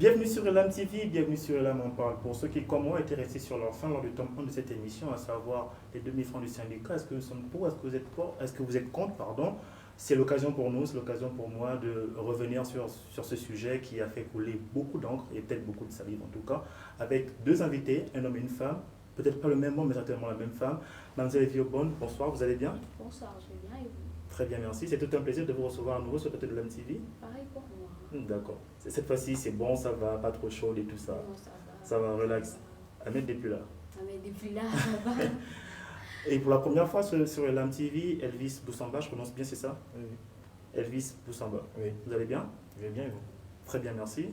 Bienvenue sur Elam TV, bienvenue sur Elam On Parle. Pour ceux qui, comme moi, étaient restés sur leur fin lors du tome 1 de cette émission, à savoir les demi-francs du syndicat, est-ce que nous sommes pour, est-ce que vous êtes pour, est-ce que vous êtes contre, pardon. C'est l'occasion pour nous, c'est l'occasion pour moi de revenir sur ce sujet qui a fait couler beaucoup d'encre et peut-être beaucoup de salive en tout cas, avec deux invités, un homme et une femme, peut-être pas le même homme, mais certainement la même femme. Mademoiselle Viobonne, bonsoir, vous allez bien? Bonsoir, je vais bien et vous? Très bien, merci. C'est tout un plaisir de vous recevoir à nouveau sur le plateau de Elam TV. Pareil pour moi. D'accord. Cette fois-ci, c'est bon, ça va, pas trop chaud et tout ça. Non, ça va. Ça va, relax. Ahmed n'est plus là. Ah, mais depuis là, ça va. Et pour la première fois sur Elam TV, Elvis Boussamba, je prononce bien, c'est ça? Oui, Elvis Boussamba. oui. Vous allez bien? Je vais bien et vous? Très bien, merci.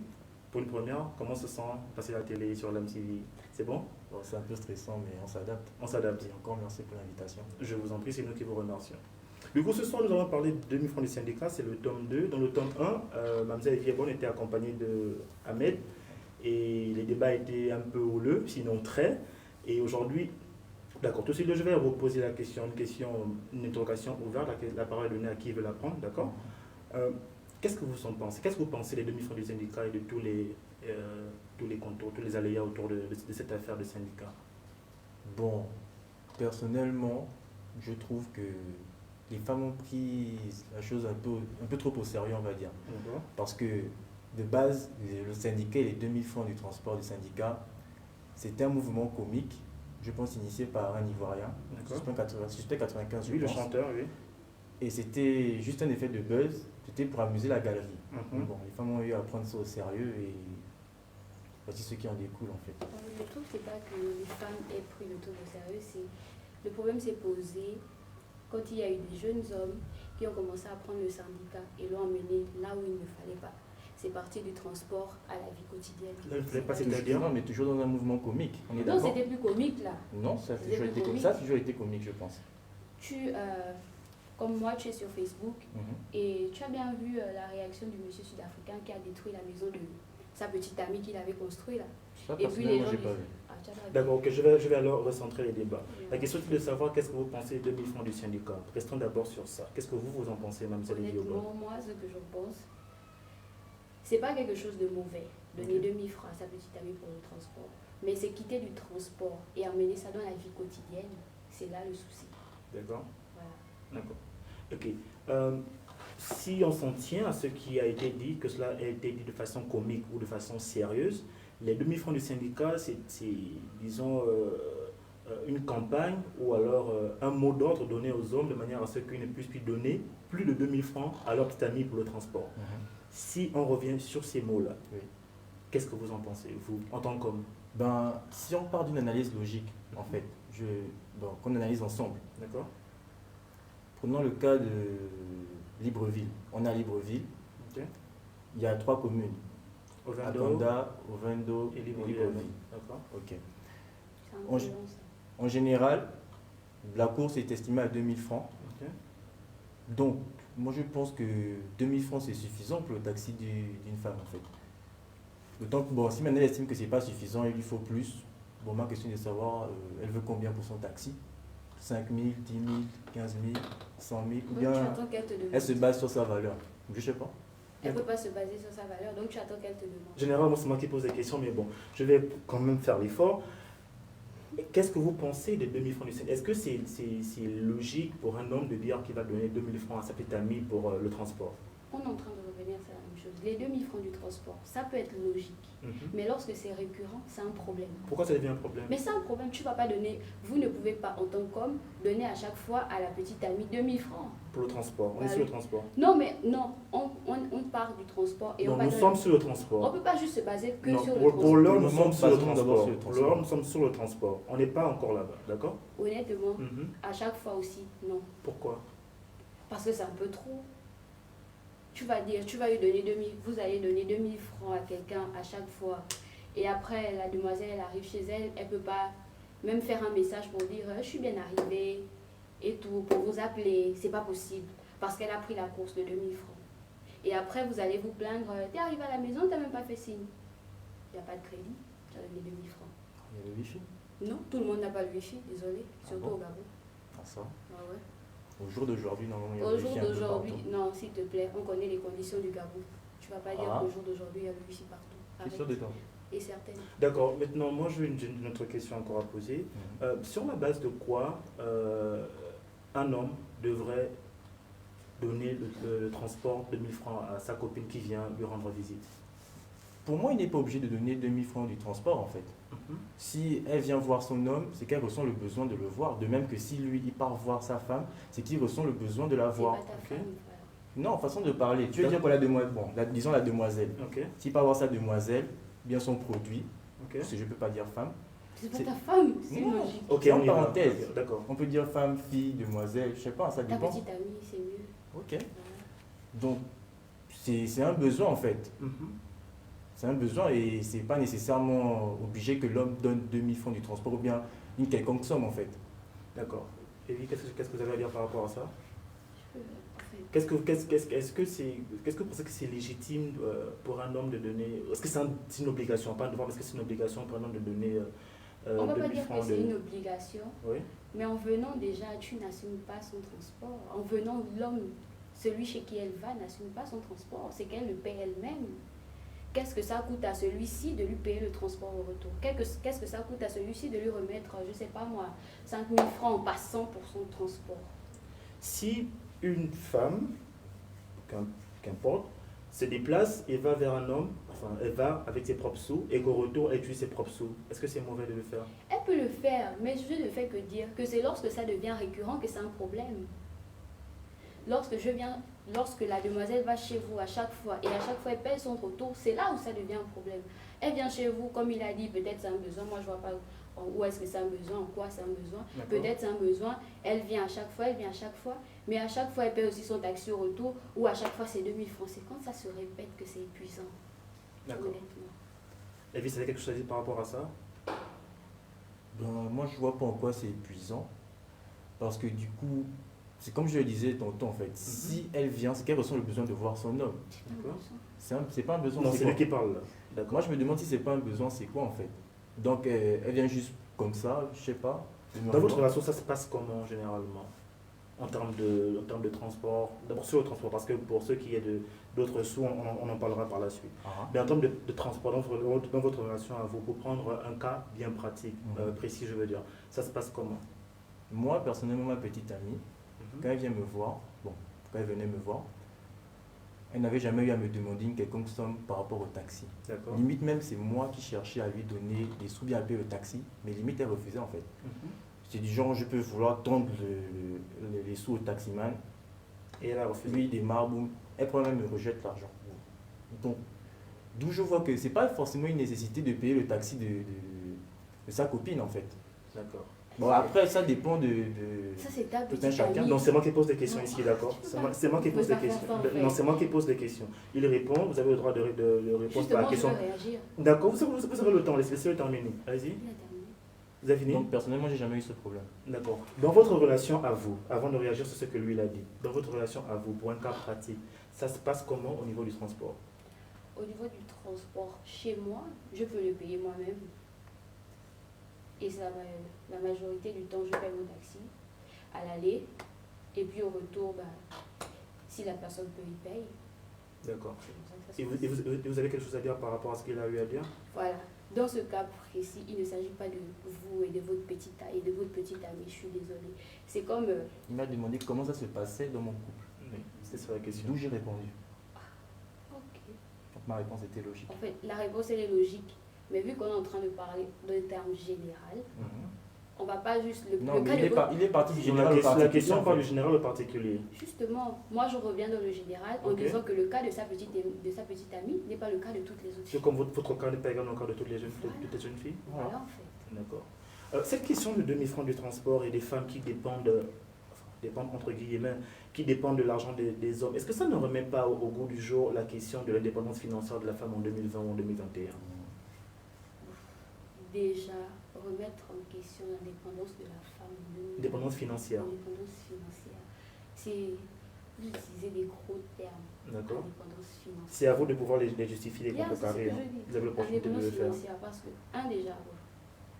Pour une première, comment se sent passer à la télé sur Elam TV? C'est bon? Bon, c'est un peu stressant, mais on s'adapte. On s'adapte. Et encore merci pour l'invitation. Je vous en prie, c'est nous qui vous remercions. Du coup, ce soir, nous allons parler de demi-francs du syndicat, c'est le tome 2. Dans le tome 1, Mademoiselle Viebonne était accompagnée de Ahmed et les débats étaient un peu houleux, sinon très. Et aujourd'hui, d'accord, tout de suite, je vais vous poser la question, une interrogation ouverte, la parole est donnée à qui veut la prendre, d'accord? Qu'est-ce que vous en pensez? Qu'est-ce que vous pensez des demi-francs du syndicat et de tous les contours, tous les aléas autour de cette affaire de syndicat? Bon, personnellement, je trouve que les femmes ont pris la chose un peu trop au sérieux, on va dire. D'accord. Parce que, de base, le syndicat et les demi-francs du transport du syndicat, c'était un mouvement comique, je pense initié par un Ivoirien, suspect 95, je Oui, le pense. chanteur, oui. Et c'était juste un effet de buzz, c'était pour amuser la galerie. Mhm. Bon, les femmes ont eu à prendre ça au sérieux et voici ce qui en découle en fait. Le truc, c'est pas que les femmes aient pris le truc au sérieux, c'est le problème s'est posé quand il y a eu des jeunes hommes qui ont commencé à prendre le syndicat et l'ont emmené là où il ne fallait pas. C'est parti du transport à la vie quotidienne. Là, il ne fallait pas, Toujours- c'est-à-dire. non, mais toujours dans un mouvement comique, on est Non, d'accord? c'était plus comique là. Non, ça a C'était toujours plus été comique. ça a toujours été comique, je pense. Comme moi, tu es sur Facebook Mhm. et tu as bien vu la réaction du monsieur sud-africain qui a détruit la maison de sa petite amie qu'il avait construite là. Ça, Et puis les personnellement, gens j'ai disent- pas vu. Ah, tu as pas vu. D'accord, ok, je vais alors recentrer les débats. Ouais. La question est de savoir qu'est-ce que vous pensez des demi-francs du syndicat. Restons d'abord sur ça. Qu'est-ce que vous en pensez, Mme Viobonne? Honnêtement, moi, ce que je pense, c'est pas quelque chose de mauvais, donner Ok. demi-francs à sa petite amie pour le transport. Mais c'est quitter du transport et emmener ça dans la vie quotidienne, c'est là le souci. D'accord. Voilà. D'accord. Ok. Si on s'en tient à ce qui a été dit, que cela a été dit de façon comique ou de façon sérieuse, les demi-francs du syndicat, c'est, disons, une campagne ou alors un mot d'ordre donné aux hommes de manière à ce qu'ils ne puissent plus donner plus de 2000 francs à leur petite amie pour le transport. Mhm. Si on revient sur ces mots-là, Oui. qu'est-ce que vous en pensez, vous, en tant qu'homme? Ben, si on part d'une analyse logique, en fait, qu'on analyse ensemble. D'accord. Prenons le cas de Libreville. On a Libreville, Ok. il y a 3 communes. Ovendo Atanda, Ovendo et et Libreville. Libreville. D'accord. Ok. C'est un On- peu long, ça. En général, la course est estimée à 2000 francs. Ok. Donc, moi je pense que 2000 francs c'est suffisant pour le taxi d'une femme en fait. D'autant que, bon, si maintenant elle estime que c'est pas suffisant, il lui faut plus. Bon, ma question est de savoir, elle veut combien pour son taxi? 5 000, 10 000, 15 000, 100 000, ou Donc bien tu attends qu'elle te demande. elle se base sur sa valeur. Je sais pas. Elle ne peut pas se baser sur sa valeur, donc tu attends qu'elle te demande. Généralement, c'est moi qui pose des questions, mais bon, je vais quand même faire l'effort. Qu'est-ce que vous pensez des demi-francs du syndicat? Est-ce que c'est logique pour un homme de dire qu'il va donner 2000 francs à sa petite amie pour le transport? On est en train de revenir sur la même chose. Les demi-francs du transport, ça peut être logique. Mais lorsque c'est récurrent, c'est un problème. Pourquoi ça devient un problème? Mais c'est un problème, tu ne vas pas donner, vous ne pouvez pas en tant qu'homme donner à chaque fois à la petite amie 2000 francs. Pour le transport, on est Bah sur le oui. transport. Non, mais non, on part du transport et Non, on va nous donner- sommes sur le On transport. ne peut pas juste se baser que Non, sur le pour transport. l'heure, Pour nous le moment, sommes sur le basons d'abord transport. sur le Pour transport. l'heure, nous sommes sur le transport. On n'est pas encore là-bas, d'accord? Honnêtement, Mhm. à chaque fois aussi, non. Pourquoi? Parce que c'est un peu trop. Tu vas dire, tu vas lui donner 2000, vous allez donner 2000 francs à quelqu'un à chaque fois. Et après, la demoiselle, elle arrive chez elle, elle ne peut pas même faire un message pour dire je suis bien arrivée et tout, pour vous appeler. C'est pas possible. Parce qu'elle a pris la course de 2000 francs. Et après, vous allez vous plaindre, t'es arrivé à la maison, t'as même pas fait signe. Il n'y a pas de crédit, tu as donné 2000 francs. Il y a le wifi. Non, tout le monde n'a pas le wifi, désolé, surtout bon au Gabon. Ah, ça. Ah ouais. Au jour d'aujourd'hui, normalement, il y a Au le jour wifi un peu d'aujourd'hui, partout. non, s'il te plaît, on connaît les conditions du Gabon. Tu Tu vas pas dire Ah. qu'au jour d'aujourd'hui, il y a le wifi partout. Je suis Arrête. sûr de toi. Et certaines. D'accord, maintenant, moi, j'ai une autre question encore à poser. Sur la base de quoi un homme devrait donner le transport de 1000 francs à sa copine qui vient lui rendre visite? Pour moi, il n'est pas obligé de donner 2000 francs du transport en fait. Si elle vient voir son homme, c'est qu'elle ressent le besoin de le voir. De même que si lui, il part voir sa femme, c'est qu'il ressent le besoin de la C'est voir. pas ta ok. femme, voilà. Non, façon de parler. Tu veux dire pour la demoiselle, bon, disons la demoiselle. Ok, S'il part voir sa demoiselle, bien son produit, ok. parce que je ne peux pas dire femme. C'est pas C'est- ta femme, c'est Non. logique. Ok, En on y va. parenthèse. Ok, d'accord. On peut dire femme, fille, demoiselle, je sais pas, ça Ta dépend. petite amie, c'est mieux. Ok. Voilà. Donc, c'est un besoin en fait. Mhm. C'est un besoin et c'est pas nécessairement obligé que l'homme donne 2000 francs du transport ou bien une quelconque somme en fait. D'accord. Evie, qu'est-ce que vous avez à dire par rapport à ça? En fait, Est-ce que vous pensez que c'est légitime pour un homme de donner, est-ce que c'est une obligation, pas un devoir, mais est-ce que c'est une obligation pour un homme de donner on va pas 2000 dire que francs c'est de... une obligation, Oui, mais en venant déjà, tu n'assumes pas son transport. En venant, l'homme, celui chez qui elle va, n'assume pas son transport. C'est qu'elle le paie elle-même. Qu'est-ce que ça coûte à celui-ci de lui payer le transport au retour? Qu'est-ce que ça coûte à celui-ci de lui remettre, je sais pas moi, 5000 francs en passant pour son transport? si une femme, qu'importe, se déplace et va vers un homme, enfin, elle va avec ses propres sous et qu'au retour, elle utilise ses propres sous, est-ce que c'est mauvais de le faire? Elle peut le faire, mais je ne fais que dire que c'est lorsque ça devient récurrent que c'est un problème. Lorsque la demoiselle va chez vous à chaque fois et à chaque fois elle paye son retour, c'est là où ça devient un problème. Elle vient chez vous, comme il a dit, peut-être c'est un besoin, moi je vois pas où est-ce que c'est un besoin, en quoi c'est un besoin. D'accord. Peut-être c'est un besoin, elle vient à chaque fois, mais à chaque fois elle paye aussi son taxi au retour, ou à chaque fois c'est 2000 francs. C'est quand ça se répète que c'est épuisant, D'accord. honnêtement. Evie, ça a quelque chose à dire par rapport à ça? Ben, moi je vois pas en quoi c'est épuisant. Parce que du coup, c'est comme je le disais tantôt en fait, si elle vient, c'est qu'elle ressent le besoin de voir son homme. C'est pas un D'accord. besoin. C'est pas un besoin. Non, c'est c'est quoi? lui qui parle là. D'accord. Moi je me demande si c'est pas un besoin, c'est quoi en fait. Donc elle vient juste comme ça, je sais pas. Dans votre relation, ça se passe comment généralement en termes de transport? D'abord sur le transport, parce que pour ceux qui aient d'autres sous, on en parlera par la suite. Ah. Mais en termes de transport, dans votre relation à vous, pour prendre un cas bien pratique, précis, je veux dire, ça se passe comment? Moi personnellement, ma petite amie, quand elle vient me voir, bon, quand elle venait me voir, elle n'avait jamais eu à me demander une quelconque somme par rapport au taxi. D'accord. Limite même, c'est moi qui cherchais à lui donner des sous bien à payer le taxi, mais limite elle refusait en fait. Mhm. C'est du genre, je peux vouloir tendre les sous au taximan, Et elle a refusé. lui il démarre, boum, elle prend même me rejette l'argent. Donc, d'où je vois que c'est pas forcément une nécessité de payer le taxi de sa copine en fait. D'accord. Bon, après, ça dépend de Ça c'est ta tout petite un chacun. amie. Non, c'est moi qui pose des questions Non, ici, d'accord? tu peux C'est pas- moi qui tu pose peux des pas faire questions. ça, en fait. Non, c'est moi qui pose des questions. Il répond, vous avez le droit de répondre par Justement, la je question. veux réagir. D'accord, vous avez le temps, laissez-le terminer. Allez-y, Il a terminé. vous avez fini? Donc, personnellement, j'ai jamais eu ce problème. D'accord. Dans votre relation à vous, avant de réagir sur ce que lui il a dit, dans votre relation à vous, pour un cas pratique, ça se passe comment au niveau du transport? Au niveau du transport, chez moi, je peux le payer moi-même. Et ça va, la majorité du temps, je paye mon taxi à l'aller. Et puis au retour, si la personne peut, il paye. D'accord. C'est comme ça que ça se Et passe. vous avez quelque chose à dire par rapport à ce qu'il a eu à dire? Voilà. Dans ce cas précis, il ne s'agit pas de vous et de votre petite amie. Je suis désolée. C'est comme... Il m'a demandé comment ça se passait dans mon couple. Oui, c'était sur la question. D'où j'ai répondu. ok. Donc, ma réponse était logique. En fait, la réponse, elle est logique. Mais vu qu'on est en train de parler d'un terme général, on va pas juste... Non, le mais cas de votre- il est parti du La général au question, particulier, on en parle fait. du général au particulier. Justement, moi je reviens dans le général en Ok. disant que le cas de sa petite amie n'est pas le cas de toutes les autres C'est filles. comme votre cas n'est pas également le cas de toutes les jeunes filles? Voilà en fait. D'accord. Cette question de 2000 francs du transport et des femmes qui dépendent, dépendent entre guillemets, qui dépendent de l'argent des hommes, est-ce que ça ne remet pas au goût du jour la question de l'indépendance financière de la femme en 2020 ou en 2021? Déjà, remettre en question l'indépendance de la femme. Indépendance financière. L'indépendance financière. C'est d'utiliser des gros termes. D'accord. Indépendance financière. C'est à vous de pouvoir les justifier, les Bien, c'est ce contrecarrer. que Hein. je dis. Vous avez l'opportunité de le Indépendance faire. financière parce que, déjà,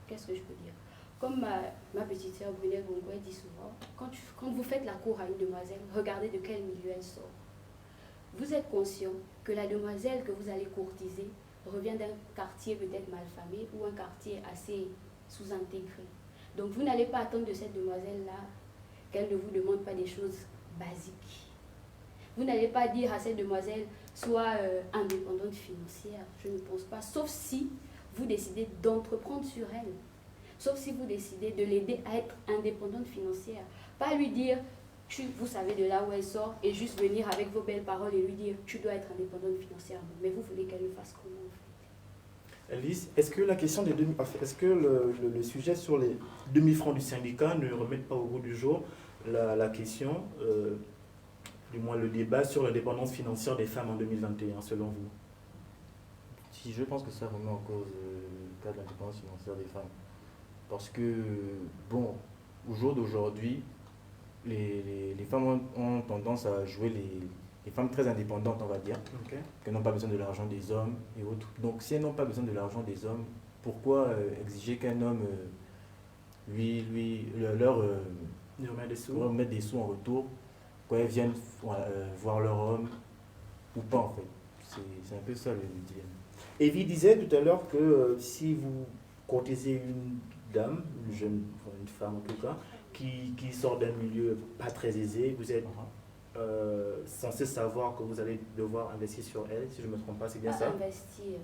qu'est-ce que je peux dire? Comme ma petite sœur Brunette Bongo dit souvent, quand vous faites la cour à une demoiselle, regardez de quel milieu elle sort. vous êtes conscient que la demoiselle que vous allez courtiser revient d'un quartier peut-être malfamé ou un quartier assez sous-intégré. Donc vous n'allez pas attendre de cette demoiselle-là qu'elle ne vous demande pas des choses basiques. Vous n'allez pas dire à cette demoiselle soit indépendante financière, je ne pense pas, sauf si vous décidez d'entreprendre sur elle. Sauf si vous décidez de l'aider à être indépendante financière. Pas lui dire, vous savez de là où elle sort, et juste venir avec vos belles paroles et lui dire, tu dois être indépendante financièrement. Mais vous voulez qu'elle le fasse comment en fait? Elvis, est-ce que la question des est-ce que le sujet sur les demi-francs du syndicat ne remet pas au goût du jour la question, du moins le débat sur l'indépendance financière des femmes en 2021, selon vous? Si je pense que ça remet en cause le cas de l'indépendance financière des femmes. Parce que, bon, au jour d'aujourd'hui, les femmes ont tendance à jouer les femmes très indépendantes, on va dire, Okay. qui n'ont pas besoin de l'argent des hommes et autres. Donc, si elles n'ont pas besoin de l'argent des hommes, pourquoi exiger qu'un homme leur mettre des sous en retour, quand elles viennent voir leur homme ou pas, en fait? C'est un peu ça le dilemme. Evie disait tout à l'heure que si vous courtisez une dame, une jeune, enfin, une femme en tout cas, qui sort d'un milieu pas très aisé, vous êtes censé savoir que vous allez devoir investir sur elle, si je ne me trompe pas, c'est bien Pas ça? investir.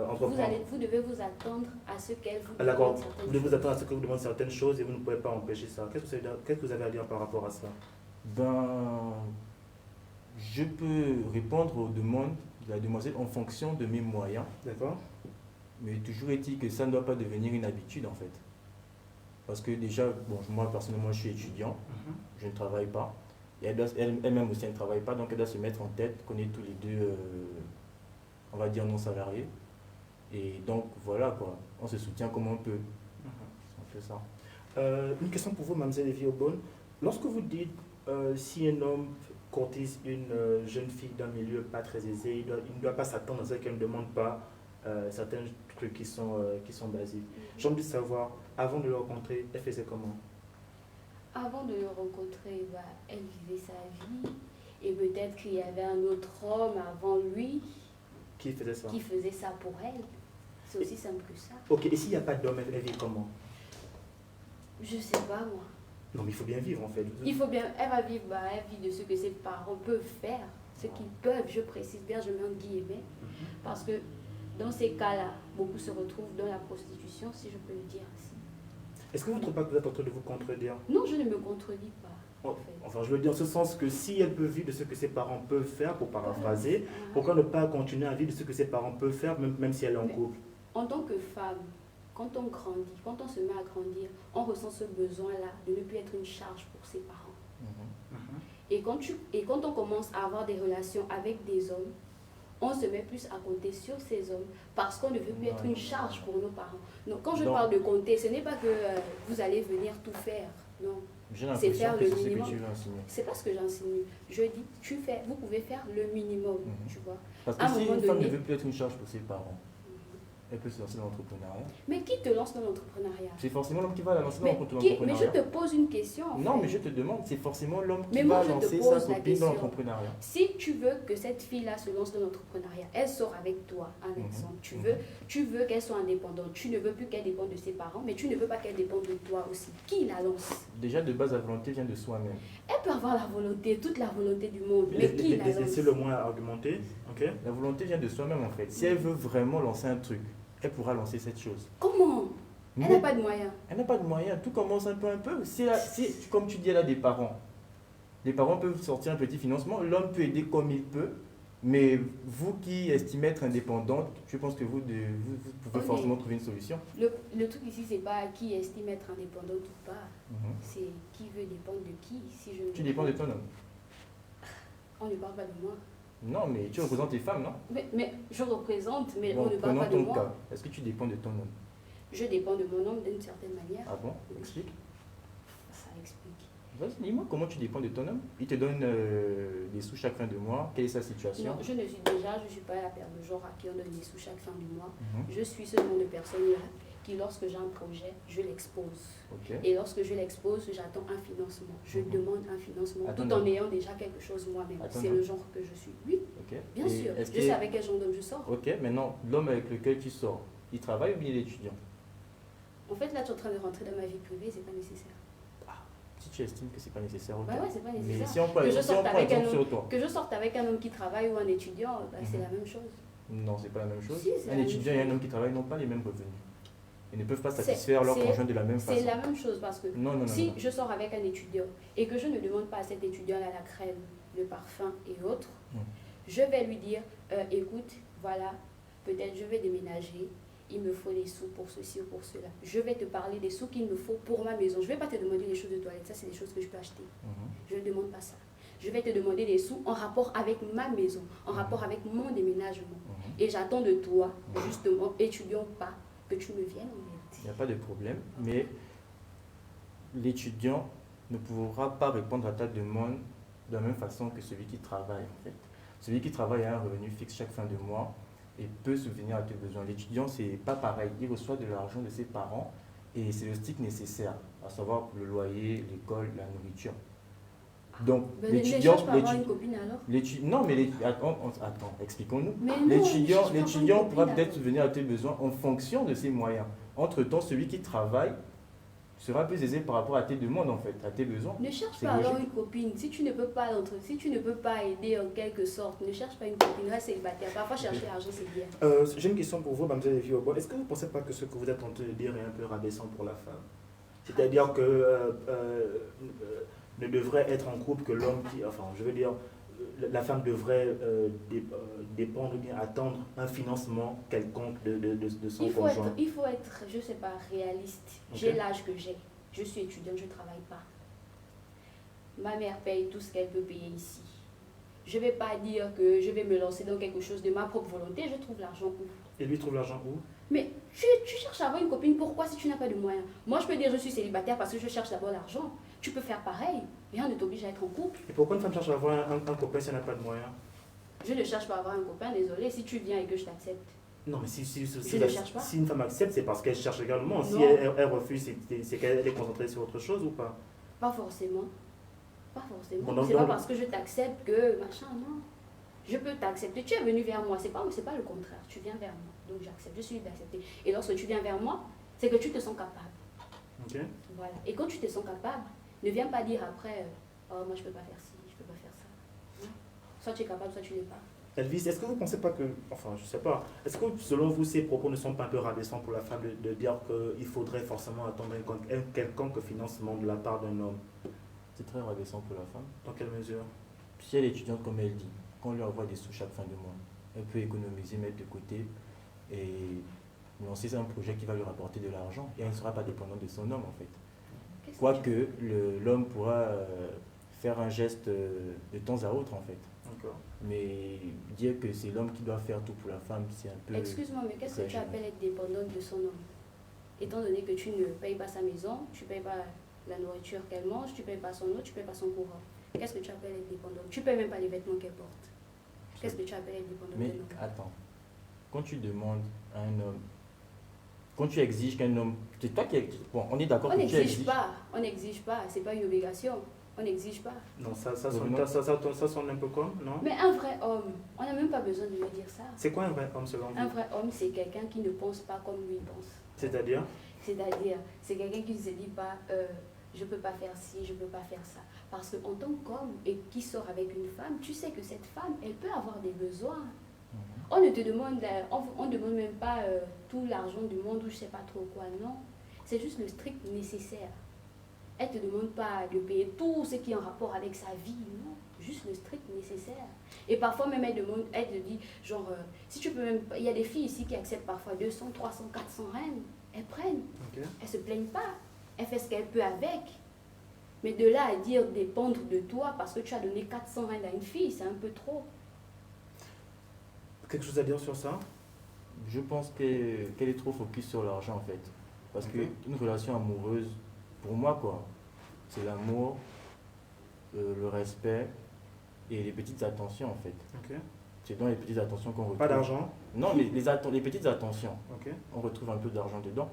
Entreprendre. Vous devez vous attendre à ce qu'elle vous Ah, d'accord, demande certaines vous devez vous choses. attendre à ce que vous demandez certaines choses et vous ne pouvez pas empêcher ça. Qu'est-ce que vous avez à dire par rapport à cela? Ben, je peux répondre aux demandes de la demoiselle en fonction de mes moyens, D'accord? mais toujours est-il que ça ne doit pas devenir une habitude en fait. Parce que déjà, bon, moi personnellement je suis étudiant, je ne travaille pas, et elle-même aussi elle ne travaille pas, donc elle doit se mettre en tête qu'on est tous les deux, on va dire non salariés, et donc voilà quoi, on se soutient comme on peut, c'est un peu ça. Une question pour vous, mademoiselle Evie Aubonne. Lorsque vous dites si un homme courtise une jeune fille d'un milieu pas très aisé, il ne doit pas s'attendre à ce qu'elle ne demande pas certains trucs qui sont basiques. J'ai envie de savoir, avant de le rencontrer, elle faisait comment? Avant de le rencontrer, elle vivait sa vie et peut-être qu'il y avait un autre homme avant lui Qui faisait ça? qui faisait ça pour elle. C'est aussi simple que ça. Ok, et s'il n'y a pas d'homme, elle vit comment? Je sais pas moi. Non, mais il faut bien vivre en fait. Il faut bien, elle va vivre, elle vit de ce que ses parents peuvent faire, ce qu'ils peuvent, je précise bien, je mets en guillemets, parce que dans ces cas-là, beaucoup se retrouvent dans la prostitution, si je peux le dire ainsi. Est-ce que vous ne trouvez pas que vous êtes en train de vous contredire? Non, je ne me contredis pas. En fait. Enfin, je veux dire en ce sens que si elle peut vivre de ce que ses parents peuvent faire, pour paraphraser, pourquoi ne pas continuer à vivre de ce que ses parents peuvent faire, même si elle est en couple? En tant que femme, quand on grandit, quand on se met à grandir, on ressent ce besoin-là de ne plus être une charge pour ses parents. Et quand on commence à avoir des relations avec des hommes, on se met plus à compter sur ces hommes parce qu'on ne veut plus être une charge pour nos parents. Donc, quand je parle de compter, ce n'est pas que vous allez venir tout faire. Non. C'est faire le minimum. C'est pas ce que j'insinue. Je dis, vous pouvez faire le minimum, tu vois. Parce que si une femme ne veut plus être une charge pour ses parents, elle peut se lancer dans l'entrepreneuriat. Mais qui te lance dans l'entrepreneuriat? C'est forcément l'homme qui va la lancer dans l'entrepreneuriat. Mais je te pose une question. Non, mais je te demande, c'est forcément l'homme qui va lancer sa copine dans l'entrepreneuriat. Si tu veux que cette fille-là se lance dans l'entrepreneuriat, elle sort avec toi, un exemple. Tu veux qu'elle soit indépendante. Tu ne veux plus qu'elle dépende de ses parents, mais tu ne veux pas qu'elle dépende de toi aussi. Qui la lance? Déjà, de base, la volonté vient de soi-même. Elle peut avoir la volonté, toute la volonté du monde, mais qui la lance? Laissez le moins argumenter. Okay. La volonté vient de soi-même en fait. Si elle veut vraiment lancer un truc, elle pourra lancer cette chose. Comment? Elle n'a pas de moyens. Elle n'a pas de moyens. Tout commence un peu. Si, comme tu dis, elle a des parents. Les parents peuvent sortir un petit financement. L'homme peut aider comme il peut. Mais vous qui estimez être indépendante, je pense que vous pouvez forcément trouver une solution. Le truc ici, c'est pas qui estime être indépendante ou pas. C'est qui veut dépendre de qui. Si je tu dépends de ton homme. On ne parle pas de moi. Non, mais tu représentes les femmes, non? Mais je représente, mais bon, on ne parle pas de moi. Cas. Est-ce que tu dépends de ton homme? Je dépends de mon homme d'une certaine manière. Ah bon? Explique. Ça explique. Vas-y, dis-moi comment tu dépends de ton homme. Il te donne des sous chaque fin de mois. Quelle est sa situation? Non, je suis pas la paire de genre à qui on donne des sous chaque fin du mois. Mhm. Je suis ce genre de personne-là qui, lorsque j'ai un projet, je l'expose. Ok. Et lorsque je l'expose, j'attends un financement. Je Mhm. demande un financement Attends, tout en non. ayant déjà quelque chose moi-même. Attends, C'est non. le genre que je suis. Oui, Ok. bien Et sûr. est-ce Je sais que- avec quel genre d'homme je sors. Ok, maintenant, l'homme avec lequel tu sors, il travaille ou bien il est étudiant? En fait, là, tu es en train de rentrer dans ma vie privée, c'est pas nécessaire. Si tu estimes que c'est pas nécessaire, ok. Ouais, c'est pas Mais nécessaire. si on prend, Que je si on sorte prend avec un exemple homme. sur toi, Que je sorte avec un homme qui travaille ou un étudiant, bah, c'est Mhm. la même chose. non, c'est pas la même chose. Si, c'est la Un même étudiant et chose. un homme qui travaillent n'ont pas les mêmes revenus. Ils ne peuvent pas C'est- satisfaire leur c'est- conjoint de la même C'est façon. la même chose parce que Non, non, non. si non. je sors avec un étudiant et que je ne demande pas à cet étudiant la crème, le parfum et autres, je vais lui dire, écoute, voilà, peut-être je vais déménager, il me faut des sous pour ceci ou pour cela. Je vais te parler des sous qu'il me faut pour ma maison. Je ne vais pas te demander des choses de toilette, ça c'est des choses que je peux acheter. Mhm. Je ne demande pas ça. Je vais te demander des sous en rapport avec ma maison, en rapport avec mon déménagement. Mhm. Et j'attends de toi, justement, étudiant ou pas, que tu me viennes en Il aide. n'y a pas de problème, mais l'étudiant ne pourra pas répondre à ta demande de la même façon que celui qui travaille en fait. Celui qui travaille a un revenu fixe chaque fin de mois et peut subvenir à tes besoins. L'étudiant, c'est pas pareil. Il reçoit de l'argent de ses parents et c'est le strict nécessaire, à savoir le loyer, l'école, la nourriture. Donc, Ben, ne l'étudiant... cherche pas à avoir une copine alors. Non, mais attends, expliquons-nous. Mais non, L'étudiant je cherche pas à avoir une l'étudiant pourra copine, peut-être alors. subvenir à tes besoins en fonction de ses moyens. Entre-temps, celui qui travaille sera plus aisé par rapport à tes demandes, en fait, à tes besoins. Ne cherche C'est pas à avoir logique. une copine. Si tu ne peux pas si tu ne peux pas aider en quelque sorte, ne cherche pas une copine. Reste célibataire. Parfois chercher l'argent c'est bien. J'ai une question pour vous, Mademoiselle Evie Obon. Est-ce que vous ne pensez pas que ce que vous êtes en train de dire est un peu rabaissant pour la femme? C'est-à-dire que ne devrait être en couple que l'homme qui... Enfin, je veux dire, la femme devrait dépendre ou bien attendre un financement quelconque de son conjoint. Il faut être, je sais pas, réaliste. Ok. J'ai l'âge que j'ai. Je suis étudiante, je ne travaille pas. Ma mère paye tout ce qu'elle peut payer ici. Je ne vais pas dire que je vais me lancer dans quelque chose de ma propre volonté. Je trouve l'argent où? Et lui trouve l'argent où? Mais tu cherches à avoir une copine, pourquoi si tu n'as pas de moyens? Moi, je peux dire je suis célibataire parce que je cherche d'abord l'argent. Tu peux faire pareil. Rien ne t'oblige à être en couple. Et pourquoi une femme cherche à avoir un copain si elle n'a pas de moyens? Je ne cherche pas à avoir un copain, désolé, si tu viens et que je t'accepte. Non, mais si Je ne cherche pas. si une femme accepte, c'est parce qu'elle cherche également. Si Non. elle refuse, c'est qu'elle est concentrée sur autre chose ou pas? Pas forcément. Pas forcément. Bon, donc, C'est pas donc- parce que je t'accepte que machin, non. Je peux t'accepter. Tu es venu vers moi, c'est pas le contraire. Tu viens vers moi, donc j'accepte. Je suis d'accepter. Et lorsque tu viens vers moi, c'est que tu te sens capable. Ok. Voilà. Et quand tu te sens capable, ne viens pas dire après, oh moi je peux pas faire ci, je peux pas faire ça. Non. Soit tu es capable, soit tu l'es pas. Elvis, est-ce que vous ne pensez pas que, enfin je sais pas, est-ce que selon vous ces propos ne sont pas un peu rabaissants pour la femme de dire qu'il faudrait forcément attendre un quelconque financement de la part d'un homme? C'est très rabaissant pour la femme. Dans quelle mesure? Si elle est étudiante, comme elle dit, qu'on lui envoie des sous chaque fin de mois, elle peut économiser, mettre de côté et lancer un projet qui va lui rapporter de l'argent et elle ne sera pas dépendante de son homme en fait. Qu'est-ce que Quoique l'homme pourra faire un geste de temps à autre en fait. D'accord. Mais dire que c'est l'homme qui doit faire tout pour la femme, c'est un peu... Excuse-moi, mais qu'est-ce que tu exagéré. appelles être dépendante de son homme? Étant donné que tu ne payes pas sa maison, tu ne payes pas la nourriture qu'elle mange, tu ne payes pas son eau, tu ne payes pas son courant. Qu'est-ce que tu appelles être dépendante? Tu ne payes même pas les vêtements qu'elle porte. Qu'est-ce que tu appelles être dépendante Mais d'un homme? attends, quand tu demandes à un homme, quand tu exiges qu'un homme... C'est toi qui... Bon, on est d'accord On que tu n'exige exiges... pas, c'est pas une obligation. On n'exige pas. Non, ça Non. sonne un peu comme, non? Mais un vrai homme, on n'a même pas besoin de me dire ça. C'est quoi un vrai homme selon Un vous? vrai homme, c'est quelqu'un qui ne pense pas comme lui pense. C'est-à-dire? C'est-à-dire, c'est quelqu'un qui ne se dit pas, je ne peux pas faire ci, je ne peux pas faire ça. Parce qu'en tant qu'homme et qui sort avec une femme, tu sais que cette femme, elle peut avoir des besoins. On ne te demande, on demande même pas tout l'argent du monde ou je ne sais pas trop quoi, non. C'est juste le strict nécessaire. Elle ne te demande pas de payer tout ce qui est en rapport avec sa vie, non. Juste le strict nécessaire. Et parfois même elle te dit, genre, si tu peux même, il y a des filles ici qui acceptent parfois 200, 300, 400 reines. Elles prennent. Ok. Elles se plaignent pas. Elle fait ce qu'elle peut avec. Mais de là à dire dépendre de toi parce que tu as donné 400 reines à une fille, c'est un peu trop. Quelque chose à dire sur ça? Je pense qu'elle est trop focus sur l'argent en fait. Parce Ok. qu'une relation amoureuse, pour moi quoi, c'est l'amour, le respect et les petites attentions en fait. Ok. C'est dans les petites attentions qu'on retrouve. Pas d'argent. Non, les petites attentions. Ok. On retrouve un peu d'argent dedans.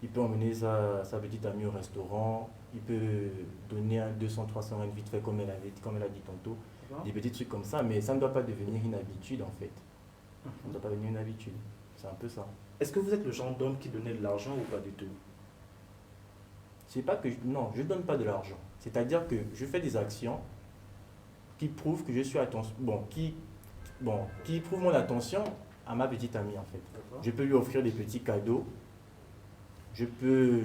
Il peut emmener sa petite amie au restaurant. Il peut donner un 200-300 rand vite fait comme elle a dit tantôt. D'accord. Des petits trucs comme ça, mais ça ne doit pas devenir une habitude en fait. Ça ne doit pas devenir une habitude. C'est un peu ça. Est-ce que vous êtes le genre d'homme qui donnait de l'argent ou pas du tout? C'est pas que non, je ne donne pas de l'argent. C'est-à-dire que je fais des actions qui prouvent que je suis qui prouvent mon attention à ma petite amie en fait. D'accord. Je peux lui offrir des petits cadeaux. Je peux,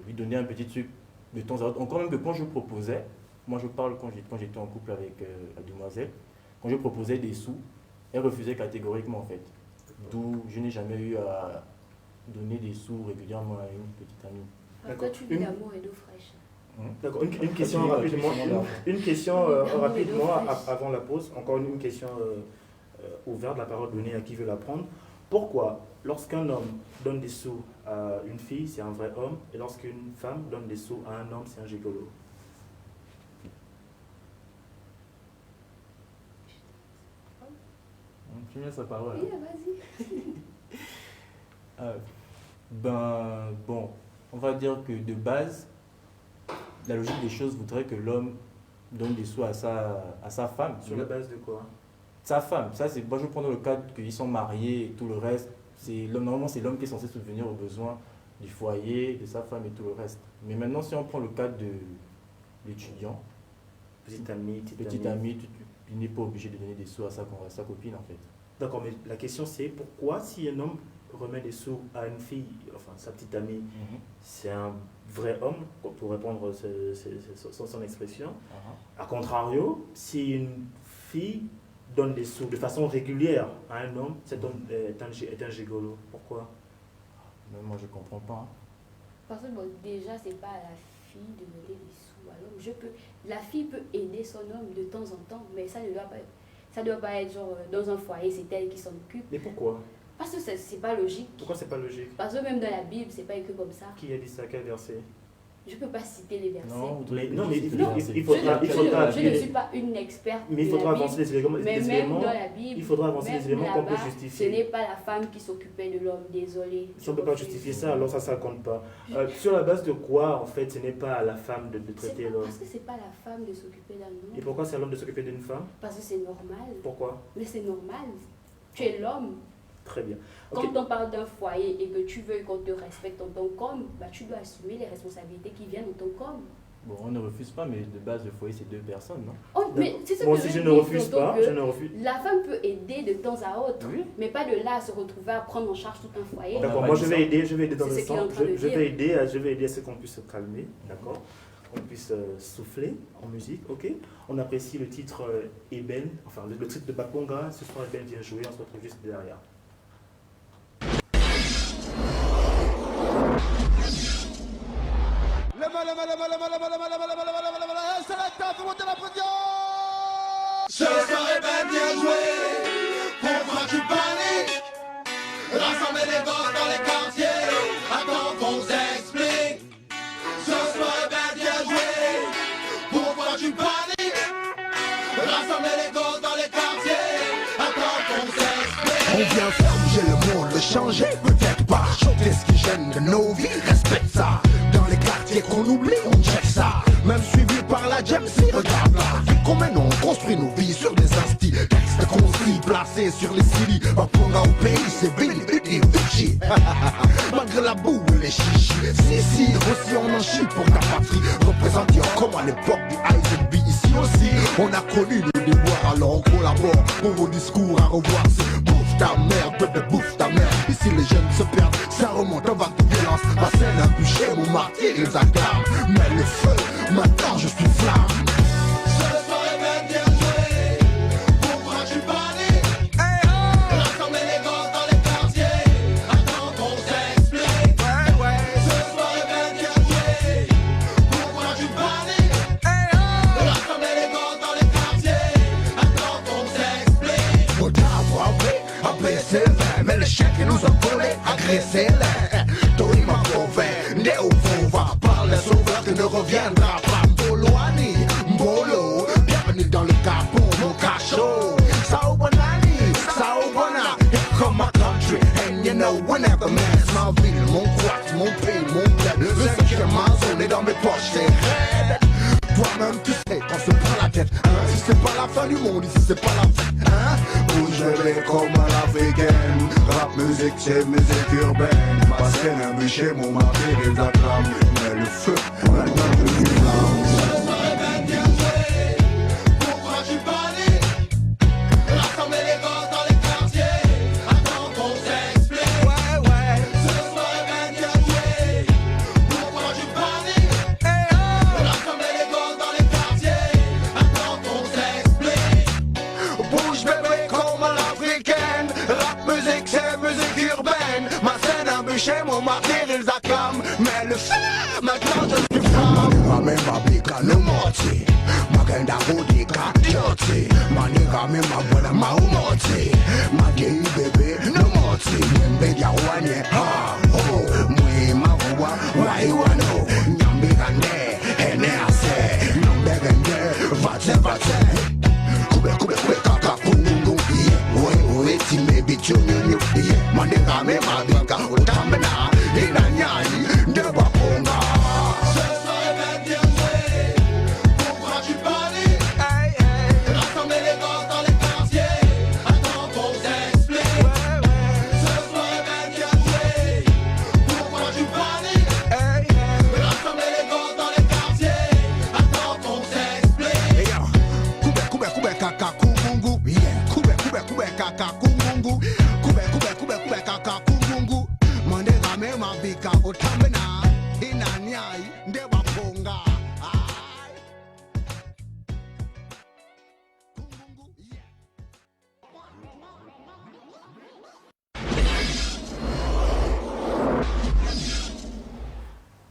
lui donner un petit truc de temps à autre. Encore même que quand je proposais, moi je parle quand j'étais en couple avec la demoiselle, quand je proposais des sous, elle refusait catégoriquement en fait. D'où je n'ai jamais eu à donner des sous régulièrement à une petite amie. Pourquoi tu vis l'amour et d'eau fraîche? D'accord, une question rapidement, avant la pause, encore une question ouverte, la parole donnée à qui veut la prendre. Pourquoi, lorsqu'un homme donne des sous à une fille, c'est un vrai homme, et lorsqu'une femme donne des sous à un homme, c'est un gigolo? Tu mets sa parole. Oui, vas-y. On va dire que de base, la logique des choses voudrait que l'homme donne des sous à sa femme. Sur la base de quoi? Sa femme. Ça, c'est, moi, je prends dans le cadre qu'ils sont mariés et tout le reste. Normalement, c'est l'homme qui est censé subvenir aux besoins du foyer, de sa femme et tout le reste. Mais maintenant, si on prend le cadre de l'étudiant, Petite amie, il n'est pas obligé de donner des sous à sa copine en fait. D'accord, mais la question c'est pourquoi si un homme remet des sous à une fille, enfin sa petite amie, c'est un vrai homme, pour répondre son expression. A contrario, si une fille donne des sous de façon régulière à un homme, cet homme est un gigolo. Pourquoi? Mais moi je comprends pas. Parce que déjà, c'est pas à la fille de donner des sous à l'homme. La fille peut aider son homme de temps en temps, mais ça ne doit pas être genre dans un foyer, c'est elle qui s'en occupe. Mais pourquoi? Parce que c'est pas logique. Pourquoi c'est pas logique? Parce que même dans la Bible, c'est pas écrit comme ça. Qui a dit ça? Quel verset? Je peux pas citer les versets. Je ne suis pas une experte. Mais il faudra avancer les éléments. Mais même dans la Bible, il faudra avancer les éléments qu'on peut justifier. Ce n'est pas la femme qui s'occupait de l'homme, désolé. Si on ne peut pas justifier ça, alors ça ne compte pas. Sur la base de quoi, en fait, ce n'est pas à la femme de traiter l'homme? Parce que ce n'est pas la femme de s'occuper d'un homme. Et pourquoi c'est à l'homme de s'occuper d'une femme? Parce que c'est normal. Pourquoi? Mais c'est normal. Tu es l'homme. Très bien. Okay. Quand on parle d'un foyer et que tu veux qu'on te respecte en tant qu'homme, tu dois assumer les responsabilités qui viennent en tant qu'homme. Bon, on ne refuse pas, mais de base, le foyer, c'est 2 personnes, non? Mais c'est ce moi que aussi, je ne refuse pas. La femme peut aider de temps à autre, oui, mais pas de là à se retrouver à prendre en charge tout un foyer. D'accord, moi je vais aider dans le sens. Je vais aider à ce qu'on puisse se calmer, d'accord? On puisse souffler en musique, ok? On apprécie le titre Eben, enfin le titre de Bakonga. Ce soir, Eben vient jouer, on se retrouve juste derrière. C'est la table, vous montez la pression. Ce soir Eben vient jouer. Pourquoi tu paniques? Rassembler les gosses dans les quartiers. Attends qu'on s'explique. Ce soir Eben vient jouer. Pourquoi tu paniques? Rassembler les gosses dans les quartiers. Attends qu'on s'explique. On vient faire bouger le monde, le changer, peut-être pas. Choquer ce qui gêne de nos vies, respecte ça. Dans les quartiers qu'on oublie, on check ça. Même suivi par la Jamesy, regarde la vie qu'on mène, on construit nos vies sur des instis. Textes construits, placés sur les CILI. Bakonga au pays, c'est Billy et Vichy. Malgré la boue et les chichis. Si, aussi on en chie pour ta patrie. Représenté comme à l'époque du IZB. Ici aussi, on a connu nos déboires. Alors on collabore pour vos discours à revoir. C'est bouffe ta mère, bébé, bouffe ta mère. Ici les jeunes se perdent, ça remonte en vague de violence. Ma scène a bûché, mon martyr, ils acclament. Mais le feu, maintenant je suis flamme. Ce soir Eben vient jouer. Pourquoi tu paniques? Rassembler les gosses dans les quartiers. Attends qu'on s'explique. Ce soir Eben vient jouer. Pourquoi tu paniques? Rassembler les gosses dans les quartiers. Attends qu'on s'explique. Faut t'avouer, abaisser les, mais les chiens qui nous ont collés, agressez-les. Toi il m'a prouvé, né au va par les sauveurs qui ne reviendra pas. Loin poches c'est raide. Toi-même tu sais qu'on se prend la tête, hein. Si c'est pas la fin du monde, ici c'est pas la fête, hein. Bouge bébé comme à l'africaine. Rap musique c'est musique urbaine. Ma scène un bûcher, mon mari les acclame. Mais le feu, maintenant je suis là. Ce soir est bien bien joué. Pourquoi tu paniques? Rassembler les gosses dans les quartiers. Attends qu'on s'explique. Ouais, ouais. Ce soir est bien bien joué. Pourquoi tu paniques? Rassembler les gosses dans les quartiers. Attends qu'on s'explique. Bouge bébé comme à l'africaine. Rap musique c'est musique urbaine. Ma scène un bûcher, mon martyr ils acclament. Mais le feu, maintenant je suis femme. Remember bika no moti. Magenda budika joti. Maniga me mabwana maumoti. Magei bebe no moti. Mwembe ya wane ha ho. Mwe mavuwa waiwano. Nyambi gande hene ase. Nyambe gande vate vate. Kube kube kube kaka kungungu. Oe oe ti me bichu nyunyu. Maniga me mabika utamena. Ina nyani ndeba konga.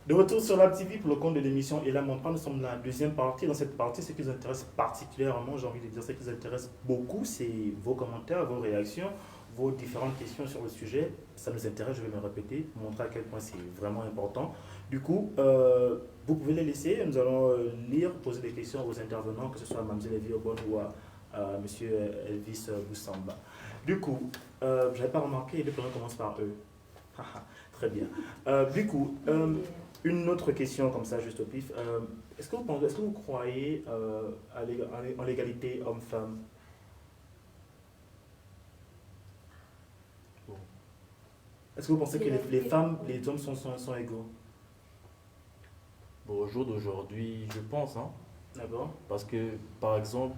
De retour sur la TV pour le compte de l'émission Et la Montre, nous sommes dans la deuxième partie. Dans cette partie, ce qui nous intéresse particulièrement, j'ai envie de dire, ce qui nous intéresse beaucoup, c'est vos commentaires, vos réactions, vos différentes questions sur le sujet. Ça nous intéresse, je vais me répéter, pour montrer à quel point c'est vraiment important. Du coup, vous pouvez les laisser. Nous allons lire, poser des questions aux intervenants, que ce soit à Mme Evie Obon ou à M. Elvis Boussamba. Du coup, je n'avais pas remarqué, les prénoms commencent par eux. Très bien. Du coup, une autre question comme ça, juste au pif. Est-ce que vous croyez en l'égalité homme-femme? Est-ce que vous pensez que les femmes, les hommes sont égaux? Bon, au jour d'aujourd'hui, je pense, hein. D'accord. Parce que, par exemple,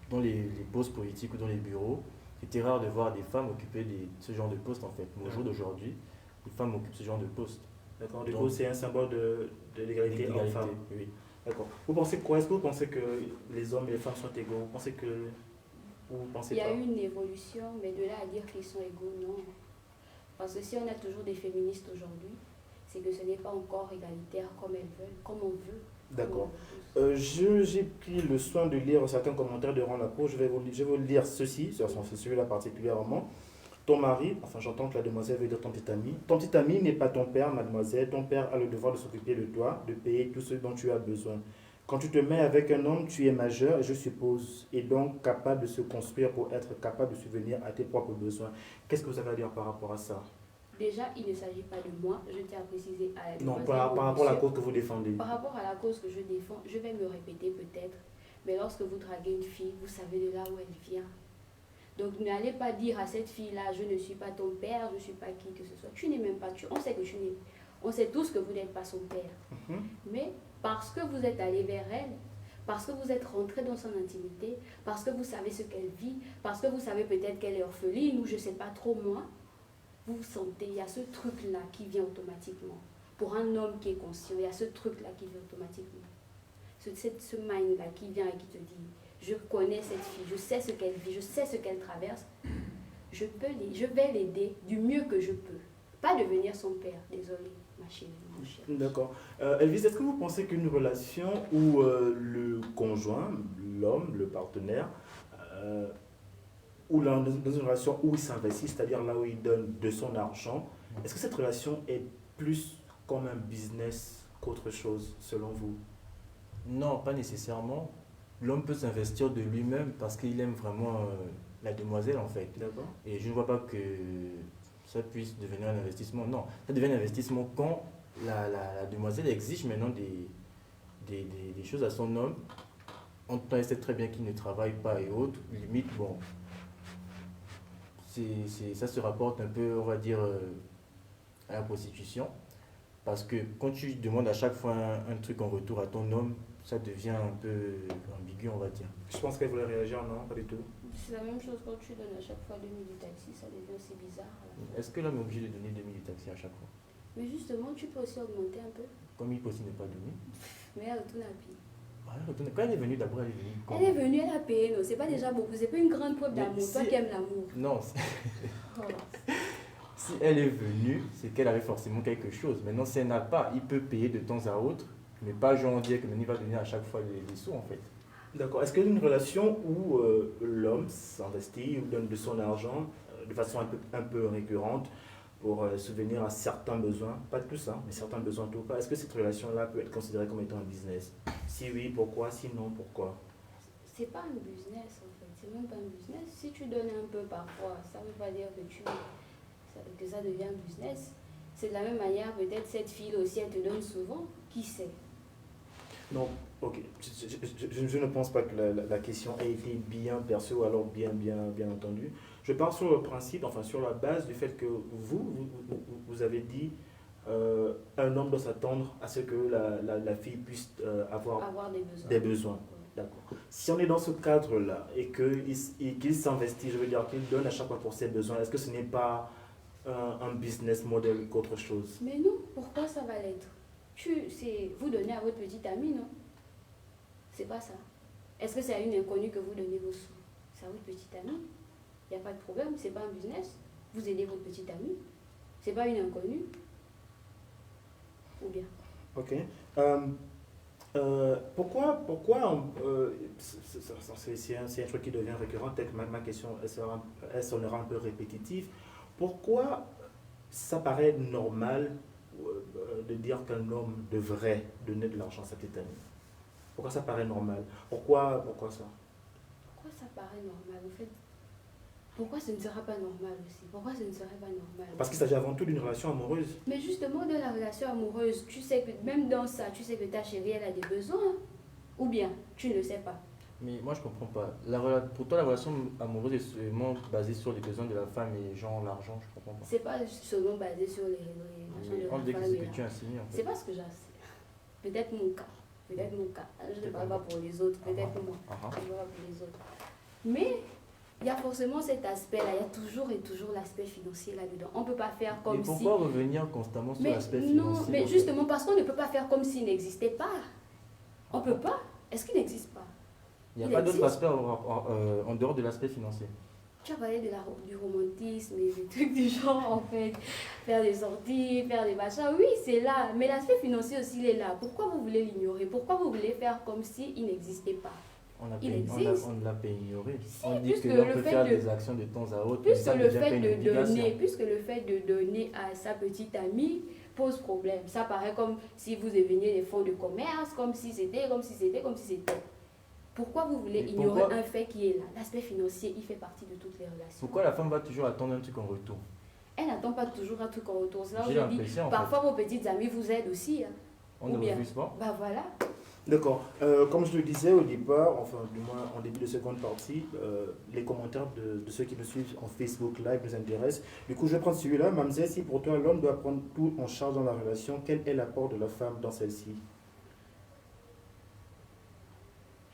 dans les postes politiques ou dans les bureaux, c'était rare de voir des femmes occuper ce genre de poste en fait. Mais au jour d'aujourd'hui, les femmes occupent ce genre de poste. D'accord. Du coup, c'est un symbole de l'égalité homme-femme. Oui. D'accord. Vous pensez quoi? Est-ce que vous pensez que les hommes et les femmes sont égaux? Vous pensez que... Vous pensez Il y a pas? eu une évolution, mais de là à dire qu'ils sont égaux, non. Parce que si on a toujours des féministes aujourd'hui, c'est que ce n'est pas encore égalitaire comme elles veulent, comme on veut. D'accord. J'ai pris le soin de lire certains commentaires durant la pause. Je vais vous lire ceci, celui-là particulièrement. Ton mari, enfin j'entends que la demoiselle veut dire ton petit ami. Ton petit ami n'est pas ton père, mademoiselle. Ton père a le devoir de s'occuper de toi, de payer tout ce dont tu as besoin. Quand tu te mets avec un homme, tu es majeur, je suppose, et donc capable de se construire pour être capable de subvenir à tes propres besoins. Qu'est-ce que vous avez à dire par rapport à ça? Déjà, il ne s'agit pas de moi, je tiens à préciser à la Non, demoiselle par rapport à la cause que vous défendez. Par rapport à la cause que je défends, je vais me répéter peut-être, mais lorsque vous draguez une fille, vous savez de là où elle vient. Donc n'allez pas dire à cette fille-là, je ne suis pas ton père, je ne suis pas qui que ce soit. Tu n'es même pas tu. On sait que tu n'es. On sait tous que vous n'êtes pas son père. Mais parce que vous êtes allé vers elle, parce que vous êtes rentré dans son intimité, parce que vous savez ce qu'elle vit, parce que vous savez peut-être qu'elle est orpheline ou je ne sais pas trop moi, vous sentez, il y a ce truc-là qui vient automatiquement. Pour un homme qui est conscient, il y a ce truc-là qui vient automatiquement. Ce mind-là qui vient et qui te dit, je connais cette fille, je sais ce qu'elle vit, je sais ce qu'elle traverse, je vais l'aider du mieux que je peux. Pas devenir son père, désolé, ma chérie, mon cher. D'accord. Elvis, est-ce que vous pensez qu'une relation où le conjoint, l'homme, le partenaire, ou dans une relation où il s'investit, c'est-à-dire là où il donne de son argent, est-ce que cette relation est plus comme un business qu'autre chose, selon vous? Non, pas nécessairement. L'homme peut s'investir de lui-même parce qu'il aime vraiment la demoiselle en fait. D'accord. Et je ne vois pas que ça puisse devenir un investissement. Non, ça devient un investissement quand la demoiselle exige maintenant des choses à son homme. En temps, elle sait très bien qu'il ne travaille pas et autres. Limite, bon, ça se rapporte un peu, on va dire, à la prostitution. Parce que quand tu demandes à chaque fois un truc en retour à ton homme, ça devient un peu ambigu, on va dire. Je pense qu'elle voulait réagir, non, pas du tout. C'est la même chose quand tu donnes à chaque fois 2000 du taxi, ça devient aussi bizarre. Est-ce que l'homme est obligé de donner 2000 du taxi à chaque fois? Mais justement, tu peux aussi augmenter un peu. Comme il peut aussi ne pas donner. Mais elle retourne à pied. Ah, elle retourne. Quand elle est venue d'abord, elle est venue quand? Elle est venue, elle a payé, non, c'est pas déjà beaucoup, c'est pas une grande preuve Mais d'amour, si- toi qui aimes l'amour. Non, Oh. si elle est venue, c'est qu'elle avait forcément quelque chose. Maintenant, si elle n'a pas, il peut payer de temps à autre, mais pas genre dire que maintenant il va donner à chaque fois les sous en fait. D'accord. Est-ce qu'il y a une relation où l'homme s'investit ou donne de son argent de façon un peu récurrente pour subvenir à certains besoins, pas tous, hein, mais certains besoins en tout cas? Est-ce que cette relation-là peut être considérée comme étant un business? Si oui, pourquoi? Si non, pourquoi? C'est pas un business en fait, c'est même pas un business. Si tu donnes un peu parfois, ça veut pas dire que ça devient un business. C'est de la même manière, peut-être cette fille aussi, elle te donne souvent, qui sait? Non, ok. Je ne pense pas que la question ait été bien perçue ou alors bien entendue. Je pars sur le principe, enfin sur la base du fait que vous avez dit un homme doit s'attendre à ce que la fille puisse avoir Avoir des besoins. des besoins. Ouais. D'accord. Si on est dans ce cadre-là et qu'il s'investit, je veux dire qu'il donne à chaque fois pour ses besoins, est-ce que ce n'est pas un business model qu'autre chose? Mais non, pourquoi ça va l'être? Vous donnez à votre petite amie, non? C'est pas ça. Est-ce que c'est à une inconnue que vous donnez vos sous? C'est à votre petite amie. Il n'y a pas de problème, c'est pas un business. Vous aidez votre petite amie. C'est pas une inconnue. Ou bien? Ok. Pourquoi c'est un truc qui devient récurrent, peut-être ma question elle sonnera un peu répétitive. Pourquoi ça paraît normal de dire qu'un homme devrait donner de l'argent à sa petite amie? Pourquoi ça paraît normal? Pourquoi ça? Pourquoi ça paraît normal en fait? Pourquoi ce ne sera pas normal aussi? Pourquoi ce ne serait pas normal? Parce qu'il s'agit avant tout d'une relation amoureuse. Mais justement, dans la relation amoureuse, tu sais que même dans ça, tu sais que ta chérie, elle a des besoins. Ou bien, tu ne le sais pas. Mais moi je comprends pas. Pour toi la relation amoureuse est seulement basée sur les besoins de la femme et genre l'argent, je comprends pas. C'est pas seulement basé sur les machins Mais de on la dit que femme c'est et que la- tu insinues en C'est fait. pas ce que j'ai. Peut-être mon cas. Peut-être mon cas. Je ne parle pas pour les autres. Peut-être pour moi. Ah, ah. Je ne parle pas pour les autres. Mais il y a forcément cet aspect-là. Il y a toujours et toujours l'aspect financier là-dedans. On ne peut pas faire Et comme si... pourquoi revenir constamment sur Mais l'aspect non, financier mais en fait? justement parce qu'on ne peut pas faire comme s'il n'existait pas. On ne peut pas. Est-ce qu'il n'existe pas? Il n'y a il pas d'autre existe. aspect en dehors de l'aspect financier. Tu as parlé du romantisme et des trucs du genre, en fait. Faire des sorties, faire des machins. Oui, c'est là. Mais l'aspect financier aussi, il est là. Pourquoi vous voulez l'ignorer? Pourquoi vous voulez faire comme s'il n'existait pas? On Il existe. ne l'a pas ignoré. Si, On dit puisque que l'on le peut fait faire de- des actions de temps à autre, mais Puisque ça le devient pas fait une de obligation. donner, puisque le fait de donner à sa petite amie pose problème. Ça paraît comme si vous deveniez des fonds de commerce, comme si c'était. Pourquoi vous voulez Mais ignorer pourquoi- un fait qui est là? L'aspect financier, il fait partie de toutes les relations. Pourquoi la femme va toujours attendre un truc en retour? Elle n'attend pas toujours un truc en retour. C'est là où J'ai je dis, l'impression, en parfois vos petites amies vous aident aussi. Hein. On ou ne bien. refuse pas. Bah voilà. D'accord. Comme je le disais au départ, enfin du moins en début de seconde partie, les commentaires de ceux qui nous suivent en Facebook Live nous intéressent. Du coup, je vais prendre celui-là. Mamzelle, si pour toi l'homme doit prendre tout en charge dans la relation, quel est l'apport de la femme dans celle-ci?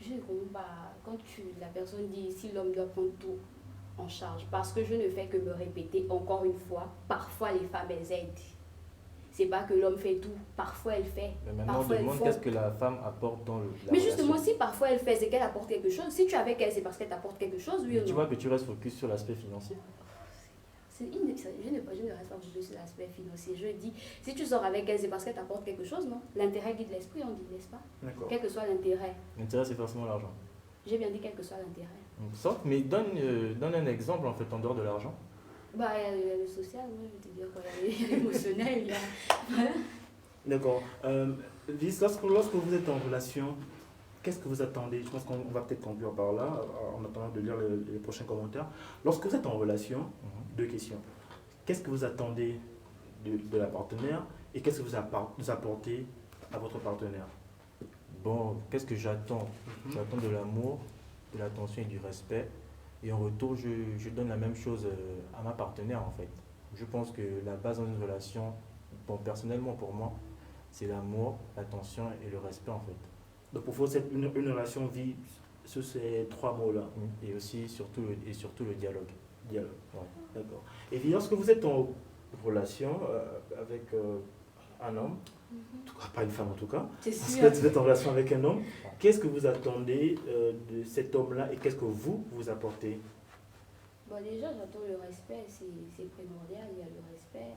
Je ne comprends pas quand la personne dit si l'homme doit prendre tout en charge. Parce que je ne fais que me répéter encore une fois, parfois les femmes elles aident. C'est pas que l'homme fait tout, parfois elle fait. Mais maintenant, on Parfois elles demande font. qu'est-ce que la femme apporte dans la Mais relation. justement, si parfois elle fait, c'est qu'elle apporte quelque chose. Si tu es avec elle, c'est parce qu'elle t'apporte quelque chose, oui Mais ou tu non? vois que tu restes focus sur l'aspect financier. Je ne reste pas focus sur l'aspect financier. Je dis, si tu sors avec elle, c'est parce qu'elle t'apporte quelque chose, non? L'intérêt guide l'esprit, on dit, n'est-ce pas? D'accord. Quel que soit l'intérêt. L'intérêt, c'est forcément l'argent. J'ai bien dit quel que soit l'intérêt. Donc, sorte, mais donne un exemple en fait en dehors de l'argent. Bah, il y a le social, moi je vais te dire quoi. Il y a l'émotionnel, il y a... D'accord. Lys, lorsque vous êtes en relation, qu'est-ce que vous attendez? Je pense qu'on va peut-être conclure par là, en attendant de lire les prochains commentaires. Lorsque vous êtes en relation, deux questions. Qu'est-ce que vous attendez de la partenaire Et qu'est-ce que vous apportez à votre partenaire? Bon, qu'est-ce que j'attends? Mhm. J'attends de l'amour, de l'attention et du respect. Et en retour, je donne la même chose à ma partenaire en fait. Je pense que la base dans une relation, bon, personnellement pour moi, c'est l'amour, l'attention et le respect en fait. Donc pour vous, une relation vit sur ces trois mots-là. Et aussi, surtout le dialogue. Dialogue. Ouais. D'accord. Et puis lorsque vous êtes en relation avec un homme, en tout cas, pas une femme en tout cas, C'est lorsque sûr. vous êtes en relation avec un homme, qu'est-ce que vous attendez de cet homme-là et qu'est-ce que vous apportez? Bon, déjà, j'entends le respect, c'est primordial, il y a le respect.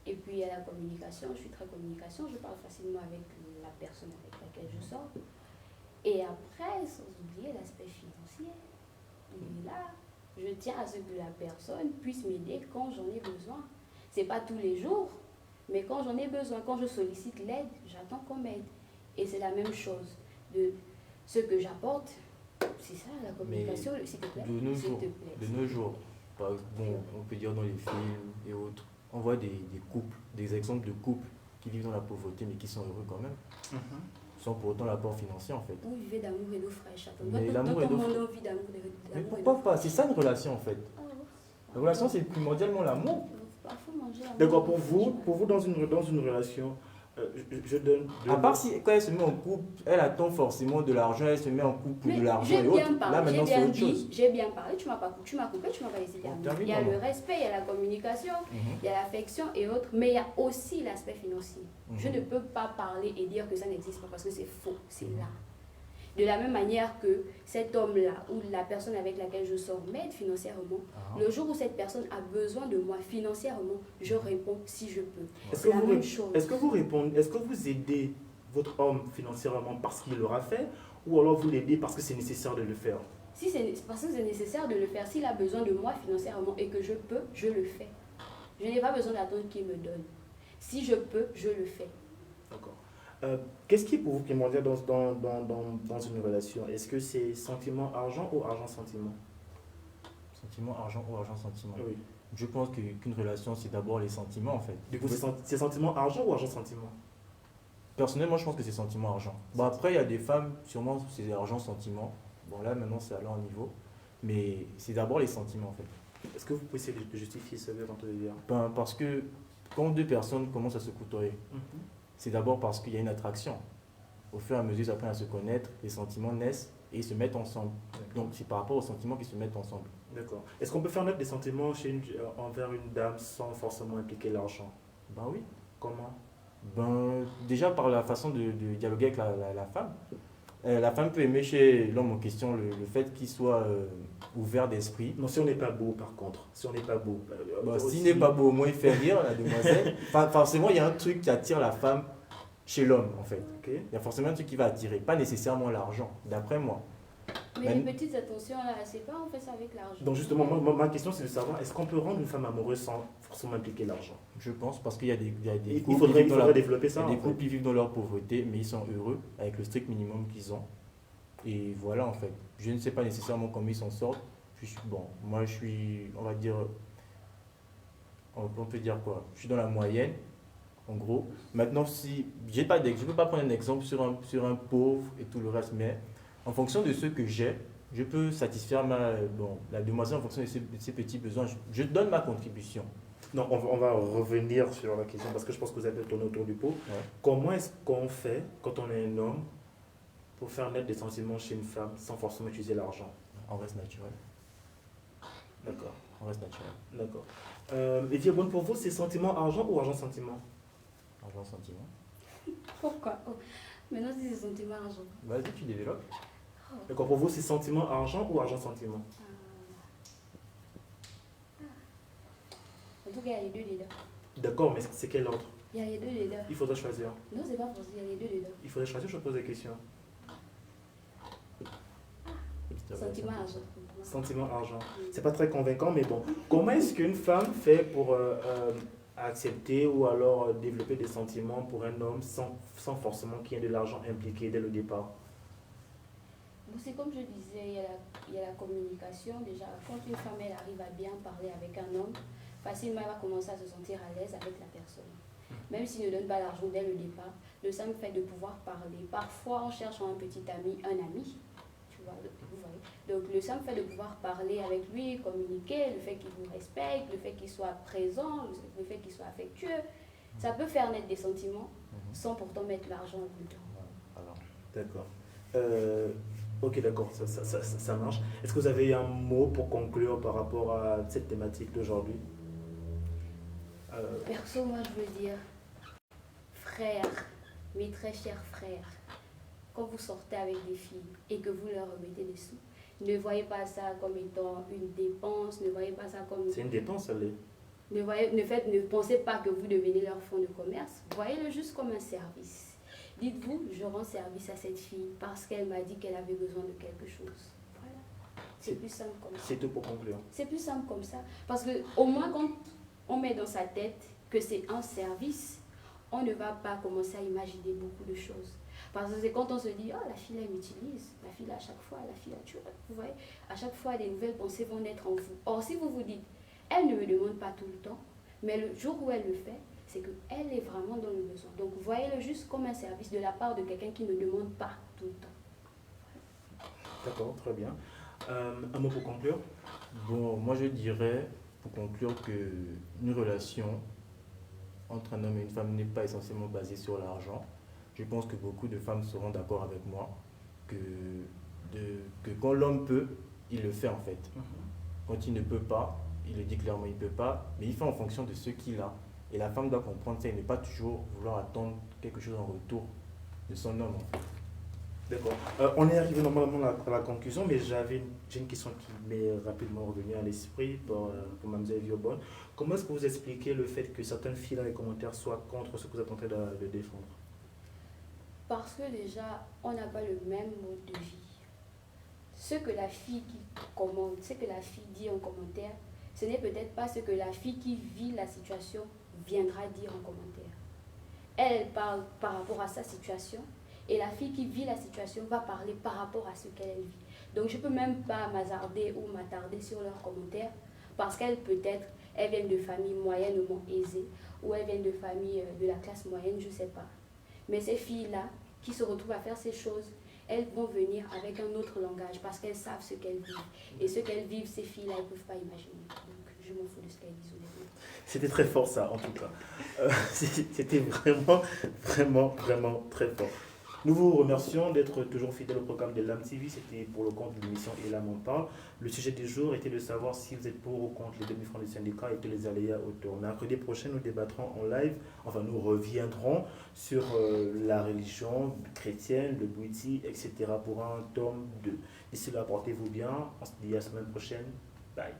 Et puis, il y a la communication, je suis très communication, je parle facilement avec la personne avec laquelle je sors. Et après, sans oublier l'aspect financier. Et là, je tiens à ce que la personne puisse m'aider quand j'en ai besoin. C'est pas tous les jours, mais quand j'en ai besoin, quand je sollicite l'aide, j'attends qu'on m'aide. Et c'est la même chose. De ce que j'apporte, c'est ça la communication, s'il te plaît. De nos S'il jours, te plaît. de nos jours, bon, on peut dire dans les films et autres, on voit des couples, des exemples de couples qui vivent dans la pauvreté mais qui sont heureux quand même, sans pour autant l'apport financier en fait. Vous vivez d'amour et d'eau fraîche. Mais l'amour et d'eau fraîche. On vit d'amour et Mais d'eau pourquoi pas? C'est ça une relation en fait. La relation c'est primordialement l'amour. D'accord, pour vous dans une relation, je donne... À part si quand elle se met en couple, elle attend forcément de l'argent, elle se met en couple pour de l'argent et autres. Là maintenant c'est autre chose. J'ai bien parlé, tu m'as coupé, tu m'as pas laissé Bon, terminer. Il y a le respect, il y a la communication, il y a l'affection et autres, mais il y a aussi l'aspect financier. Je ne peux pas parler et dire que ça n'existe pas parce que c'est faux, c'est là. De la même manière que cet homme-là ou la personne avec laquelle je sors m'aide financièrement, le jour où cette personne a besoin de moi financièrement, je réponds si je peux. C'est la même chose. Est-ce que vous répondez, est-ce que vous aidez votre homme financièrement parce qu'il l'aura fait ou alors vous l'aidez parce que c'est nécessaire de le faire? Si c'est parce que c'est nécessaire de le faire, s'il a besoin de moi financièrement et que je peux, je le fais. Je n'ai pas besoin d'attendre qu'il me donne. Si je peux, je le fais. D'accord. Qu'est-ce qui est pour vous primordial dans une relation? Est-ce que c'est sentiment, argent ou argent-sentiment? Sentiment, argent ou argent, sentiment. Oui. Je pense qu'une relation c'est d'abord les sentiments en fait. Du coup, c'est sentiment, argent ou argent-sentiment? Personnellement je pense que c'est sentiment, argent. Bon après il y a des femmes, sûrement c'est argent, sentiment. Bon là maintenant c'est à leur niveau. Mais c'est d'abord les sentiments en fait. Est-ce que vous pouvez essayer de justifier ce que vous êtes en train de dire? Ben, parce que quand deux personnes commencent à se côtoyer, c'est d'abord parce qu'il y a une attraction. Au fur et à mesure, ils apprennent à se connaître, les sentiments naissent et ils se mettent ensemble. Donc c'est par rapport aux sentiments qu'ils se mettent ensemble. D'accord. Est-ce qu'on peut faire naître des sentiments envers une dame sans forcément impliquer l'argent? Ben oui. Comment? Ben, déjà par la façon de dialoguer avec la femme. La femme peut aimer chez l'homme en question le fait qu'il soit ouvert d'esprit. Non, si on n'est pas beau par contre. Si on n'est pas beau. Bon, s'il n'est pas beau, au moins il fait rire la demoiselle. Forcément, il y a un truc qui attire la femme chez l'homme en fait. Ok. Il y a forcément un truc qui va attirer, pas nécessairement l'argent, d'après moi. Mais les petites attentions là, c'est pas on fait ça avec l'argent. Donc justement, ma question c'est de savoir, est-ce qu'on peut rendre une femme amoureuse sans forcément impliquer l'argent? Je pense parce qu'il y a des Il couples, faudrait, qui vivent dans la- développer il y ça. a des en fait. couples qui vivent dans leur pauvreté, mais ils sont heureux avec le strict minimum qu'ils ont. Et voilà en fait. Je ne sais pas nécessairement comment ils s'en sortent. Bon, moi je suis, on va dire, on peut dire quoi? Je suis dans la moyenne, en gros. Maintenant, si je ne peux pas prendre un exemple sur un pauvre et tout le reste, mais en fonction de ce que j'ai, je peux satisfaire la demoiselle en fonction de ses petits besoins. Je donne ma contribution. Non, on va revenir sur la question parce que je pense que vous avez tourné autour du pot. Ouais. Comment est-ce qu'on fait quand on est un homme pour faire naître des sentiments chez une femme sans forcément utiliser l'argent? On reste naturel. D'accord. On reste naturel. D'accord. Et bien, bon, pour vous, c'est sentiment argent ou argent-sentiment? Argent, sentiment. Pourquoi? Maintenant, c'est des sentiments argent. Vas-y, tu développes. D'accord, pour vous, c'est sentiment argent ou argent-sentiment? En tout cas, il y a les deux dedans. D'accord, mais c'est quel ordre? Il y a les deux dedans. Il faudrait choisir. Non, c'est pas forcément, il y a les deux dedans. Il faudrait choisir, je pose des questions. Sentiment argent. Sentiment argent. C'est pas très convaincant, mais bon. Comment est-ce qu'une femme fait pour accepter ou alors développer des sentiments pour un homme sans forcément qu'il y ait de l'argent impliqué dès le départ? Bon, c'est comme je disais, il y a la communication. Déjà, quand une femme elle arrive à bien parler avec un homme, facilement elle va commencer à se sentir à l'aise avec la personne. Même s'ils ne donnent pas l'argent dès le départ, le simple fait de pouvoir parler. Parfois, en cherchant un petit ami, tu vois, vous voyez. Donc, le simple fait de pouvoir parler avec lui, communiquer, le fait qu'il vous respecte, le fait qu'il soit présent, le fait qu'il soit affectueux, ça peut faire naître des sentiments sans pourtant mettre l'argent au bout du temps. Alors, D'accord. Ok, d'accord, ça marche. Est-ce que vous avez un mot pour conclure par rapport à cette thématique d'aujourd'hui? Perso, moi, je veux dire, frères, mes très chers frères, quand vous sortez avec des filles et que vous leur remettez des sous, ne voyez pas ça comme étant une dépense, ne voyez pas ça comme... C'est une dépense, allez. Ne pensez pas que vous devenez leur fonds de commerce, voyez-le juste comme un service. Dites-vous, je rends service à cette fille parce qu'elle m'a dit qu'elle avait besoin de quelque chose. Voilà. C'est plus simple comme ça. C'est tout pour conclure. C'est plus simple comme ça. Parce que au moins quand on met dans sa tête que c'est un service, on ne va pas commencer à imaginer beaucoup de choses. Parce que c'est quand on se dit, oh, la fille, elle m'utilise. La fille, à chaque fois, la fille, tu vois, vous voyez, à chaque fois, des nouvelles pensées vont naître en vous. Or, si vous vous dites, elle ne me demande pas tout le temps, mais le jour où elle le fait, c'est qu'elle est vraiment dans le besoin. Donc, voyez-le juste comme un service de la part de quelqu'un qui ne demande pas tout le temps. D'accord, très bien. Un mot pour conclure? bon, moi je dirais, pour conclure, qu'une relation entre un homme et une femme n'est pas essentiellement basée sur l'argent. Je pense que beaucoup de femmes seront d'accord avec moi que quand l'homme peut, il le fait en fait. Quand il ne peut pas, il le dit clairement, il ne peut pas, mais il fait en fonction de ce qu'il a. Et la femme doit comprendre ça et ne pas toujours vouloir attendre quelque chose en retour de son homme en fait. D'accord. On est arrivé normalement à la conclusion, mais j'ai une question qui m'est rapidement revenue à l'esprit pour Mlle Viobonne. Comment est-ce que vous expliquez le fait que certaines filles dans les commentaires soient contre ce que vous êtes en train de défendre? Parce que déjà, on n'a pas le même mode de vie. Ce que la fille qui commente, ce que la fille dit en commentaire, ce n'est peut-être pas ce que la fille qui vit la situation viendra dire en commentaire. Elle parle par rapport à sa situation et la fille qui vit la situation va parler par rapport à ce qu'elle vit. Donc je ne peux même pas m'hasarder ou m'attarder sur leurs commentaires parce qu'elles peut-être, elles viennent de familles moyennement aisées ou elles viennent de familles de la classe moyenne, je ne sais pas. Mais ces filles-là qui se retrouvent à faire ces choses, elles vont venir avec un autre langage parce qu'elles savent ce qu'elles vivent. Et ce qu'elles vivent, ces filles-là, elles ne peuvent pas imaginer. Donc je m'en fous de ce qu'elles disent honnêtement. C'était très fort ça, en tout cas. C'était vraiment, vraiment, vraiment très fort. Nous vous remercions d'être toujours fidèles au programme de l'âme TV. C'était pour le compte de l'émission Elam en parle. Le sujet du jour était de savoir si vous êtes pour ou contre les demi-francs du syndicat et tous les aléas autour. Mercredi prochain, nous débattrons en live, enfin nous reviendrons sur la religion chrétienne, le bouddhisme, etc. pour un tome 2. D'ici là, portez-vous bien. On se dit à la semaine prochaine. Bye.